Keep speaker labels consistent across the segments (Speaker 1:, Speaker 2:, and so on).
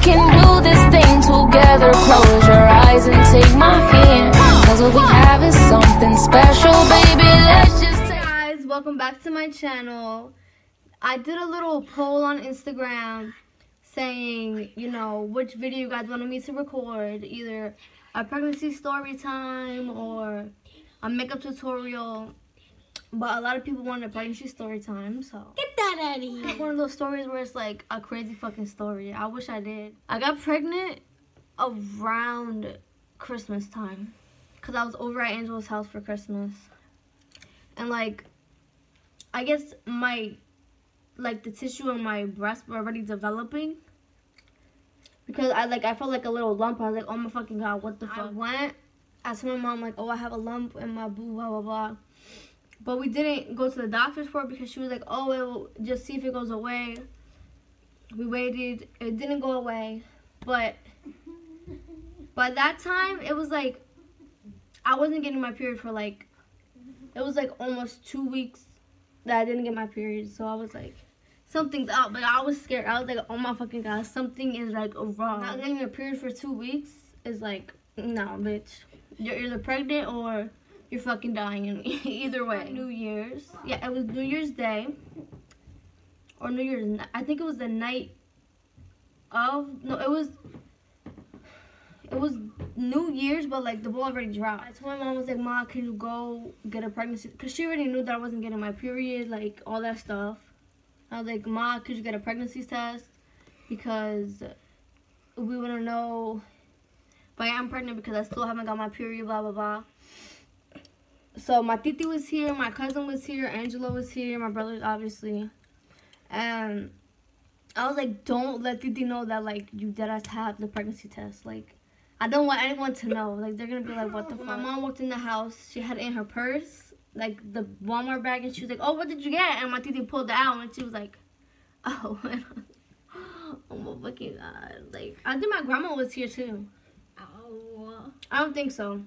Speaker 1: can do this thing together. Close your eyes and take my hand, 'cause what we have is something special, baby. Let's just
Speaker 2: Hey guys, welcome back to my channel. I did a little poll on Instagram saying, you know, which video you guys wanted me to record, either a pregnancy story time or a makeup tutorial. But a lot of people wanted a pregnancy story time, so
Speaker 3: Get that out of here.
Speaker 2: it's one of those stories where it's like a crazy fucking story. I wish I did. I got pregnant around Christmas time, because I was over at Angela's house for Christmas. And like, I guess the tissue on my breast were already developing, because I felt like a little lump. I was like, oh my fucking god, what the fuck. I told my mom like, oh, I have a lump in my boob, blah blah blah. But we didn't go to the doctors for it, because she was like, oh, it'll just see if it goes away. We waited, it didn't go away. But by that time, it was like, I wasn't getting my period for like, it was like almost 2 weeks that I didn't get my period. So I was like, something's up. Like, I was scared. I was like, oh my fucking god, something is like wrong. Not getting a period for 2 weeks is like, no, bitch. You're either pregnant or you're fucking dying. Either way. New Year's. Yeah, it was New Year's Day. Or New Year's, I think it was the night of, no, it was New Year's, but like the ball already dropped. I told my mom, I was like, Ma, can you go get a pregnancy? Because she already knew that I wasn't getting my period, like all that stuff. I was like, Ma, could you get a pregnancy test? Because we want to know if I am pregnant, because I still haven't got my period, blah, blah, blah. So my titi was here, my cousin was here, Angela was here, my brothers obviously. And I was like, don't let titi know that like you deadass have the pregnancy test. Like, I don't want anyone to know. Like, they're gonna be like, what the fuck? My mom walked in the house, she had it in her purse, like the Walmart bag, and she was like, oh, what did you get? And my titi pulled it out, and she was like, oh, oh my fucking god. Like, I think my grandma was here too. Oh, I don't think so.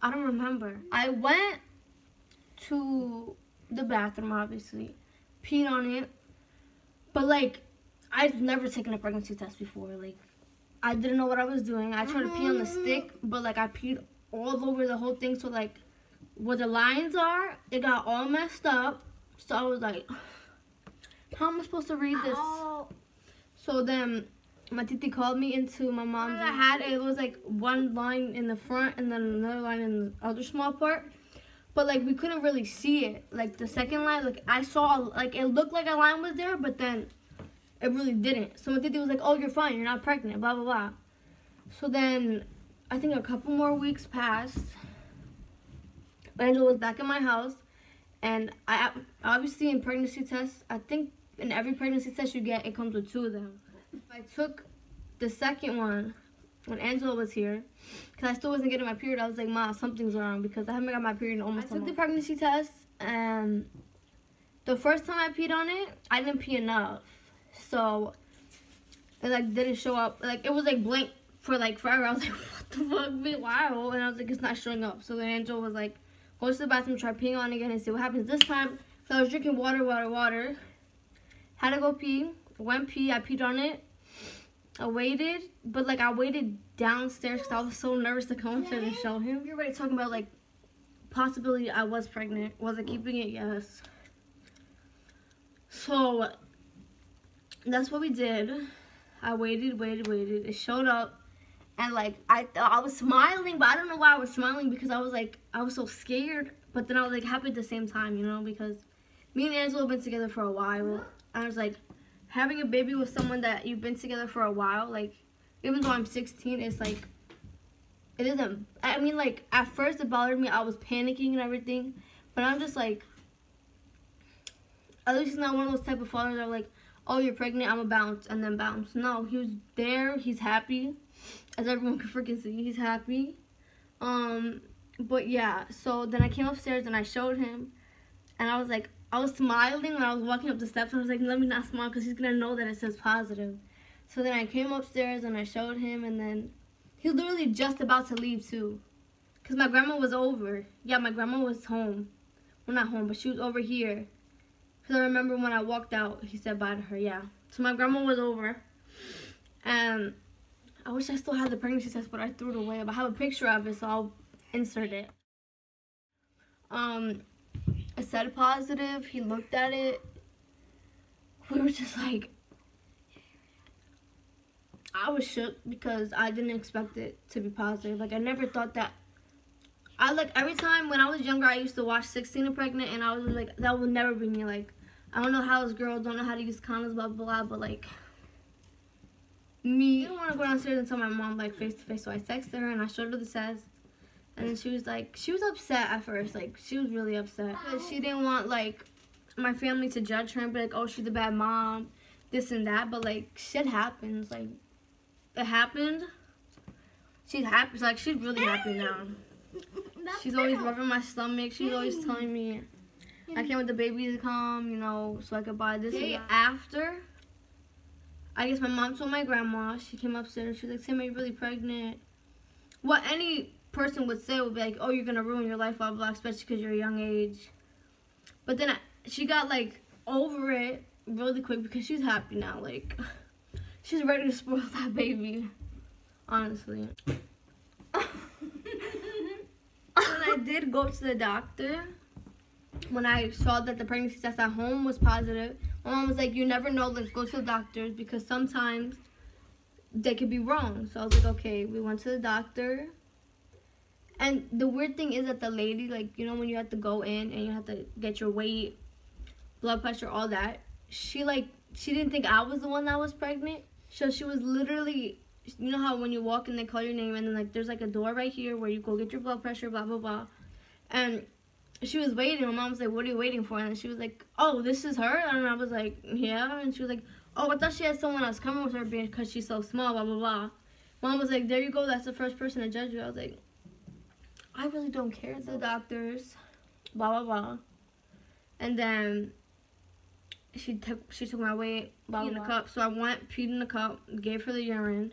Speaker 2: I don't remember. I went to the bathroom, obviously, peed on it, but like, I've never taken a pregnancy test before. Like, I didn't know what I was doing. I tried to pee on the stick, but like, I peed all over the whole thing. So like, where the lines are, it got all messed up. So I was like, how am I supposed to read this? So then my titi called me into my mom's. I had it was like one line in the front and then another line in the other small part. But like, we couldn't really see it. Like the second line, like I saw, like it looked like a line was there, but then it really didn't. So my titi was like, oh, you're fine, you're not pregnant, blah, blah, blah. So then I think a couple more weeks passed. Angela was back in my house. And I obviously in pregnancy tests, I think in every pregnancy test you get, it comes with 2 of them. I took the second one when Angela was here, because I still wasn't getting my period. I was like, Ma, something's wrong, because I haven't got my period in almost a month. I took the pregnancy test, and the first time I peed on it, I didn't pee enough. So it like didn't show up. Like, it was like blank for like forever. I was like, what the fuck, wow. And I was like, it's not showing up. So then Angela was like, go to the bathroom, try peeing on it again and see what happens this time. So I was drinking water. Had to go pee. Went pee. I peed on it. I waited, but like I waited downstairs because I was so nervous to come upstairs and show him. We were already talking about like possibility I was pregnant. Was I keeping it? Yes. So that's what we did. I waited. It showed up, and like I was smiling, but I don't know why I was smiling, because I was like, I was so scared, but then I was like happy at the same time, you know, because me and Angela have been together for a while. I was like, having a baby with someone that you've been together for a while, like, even though I'm 16, it's like, it isn't, I mean, like, at first it bothered me. I was panicking and everything, but I'm just like, at least he's not one of those type of fathers that are like, oh, you're pregnant, I'm gonna bounce, and then bounce. No, he was there, he's happy, as everyone can freaking see, he's happy. But yeah, so then I came upstairs and I showed him, and I was like, I was smiling when I was walking up the steps. I was like, let me not smile, because he's going to know that it says positive. So then I came upstairs and I showed him, and then he was literally just about to leave too, because my grandma was over. Yeah, my grandma was home. Well, not home, but she was over here. Because I remember when I walked out, he said bye to her, yeah. So my grandma was over. And I wish I still had the pregnancy test, but I threw it away. But I have a picture of it, so I'll insert it. It said positive. He looked at it. We were just like, I was shook because I didn't expect it to be positive. Like, I never thought that. Every time when I was younger, I used to watch 16 and Pregnant, and I was like, that would never be me. Like, I don't know how this girl don't know how to use condoms, blah, blah, blah, but like, me, I didn't want to go downstairs and tell my mom, like, face to face, so I texted her, and I showed her the test, and then she was upset at first, like, she was really upset, because she didn't want, like, my family to judge her and be like, oh, she's a bad mom, this and that, but, like, shit happens, like, it happened, she's happy, like, she's really happy now. She's always rubbing my stomach, she's always telling me, I can't wait the baby to come, you know, so I could buy this. Day after, I guess my mom told my grandma, she came upstairs, she was like, Sam, are you really pregnant? What any person would say would be like, oh, you're going to ruin your life, blah, blah, especially because you're a young age. But then she got, like, over it really quick because she's happy now. Like, she's ready to spoil that baby, honestly. When I did go to the doctor, when I saw that the pregnancy test at home was positive, my mom was like, you never know, let's go to the doctors because sometimes they could be wrong. So I was like, okay, we went to the doctor. And the weird thing is that the lady, like, you know, when you have to go in and you have to get your weight, blood pressure, all that, she didn't think I was the one that was pregnant. So she was literally, you know how when you walk in they call your name and then, like, there's, like, a door right here where you go get your blood pressure, blah, blah, blah. And she was waiting. My mom was like, what are you waiting for? And she was like, oh, this is her? And I was like, yeah. And she was like, oh, I thought she had someone else coming with her because she's so small, blah, blah, blah. Mom was like, there you go. That's the first person to judge you. I was like, I really don't care. The doctors, blah, blah, blah. And then she took my weight, blah, blah, in the cup. So I went, peed in the cup, gave her the urine.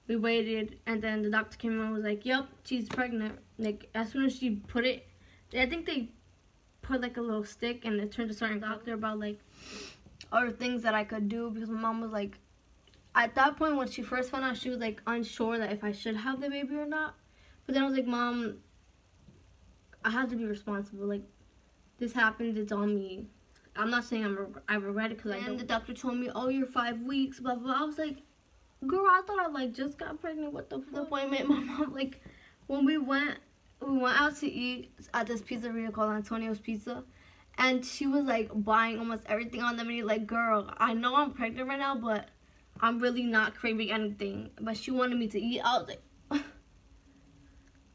Speaker 2: We waited. And then the doctor came in and was like, yep, she's pregnant. Like, as soon as she put it, I think they put, like, a little stick and it turned to a certain doctor about, like, other things that I could do because my mom was, like, at that point when she first found out, she was, like, unsure that if I should have the baby or not. But then I was like, Mom, I have to be responsible. Like, this happened, it's on me. I'm not saying I regret it because I don't. And the doctor told me, oh, you're 5 weeks, blah, blah, blah. I was like, girl, I thought I, like, just got pregnant. What the fuck? Appointment, my mom, like, when we went out to eat at this pizzeria called Antonio's Pizza, and she was, like, buying almost everything on the menu. Like, girl, I know I'm pregnant right now, but I'm really not craving anything. But she wanted me to eat. I was like,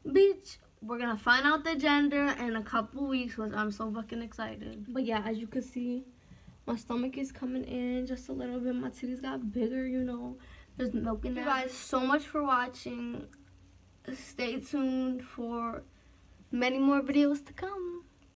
Speaker 2: bitch, we're gonna find out the gender in a couple weeks because I'm so fucking excited. But yeah, as you can see, my stomach is coming in just a little bit. My titties got bigger, you know. There's milk in there. Thank you guys so much for watching. Stay tuned for many more videos to come.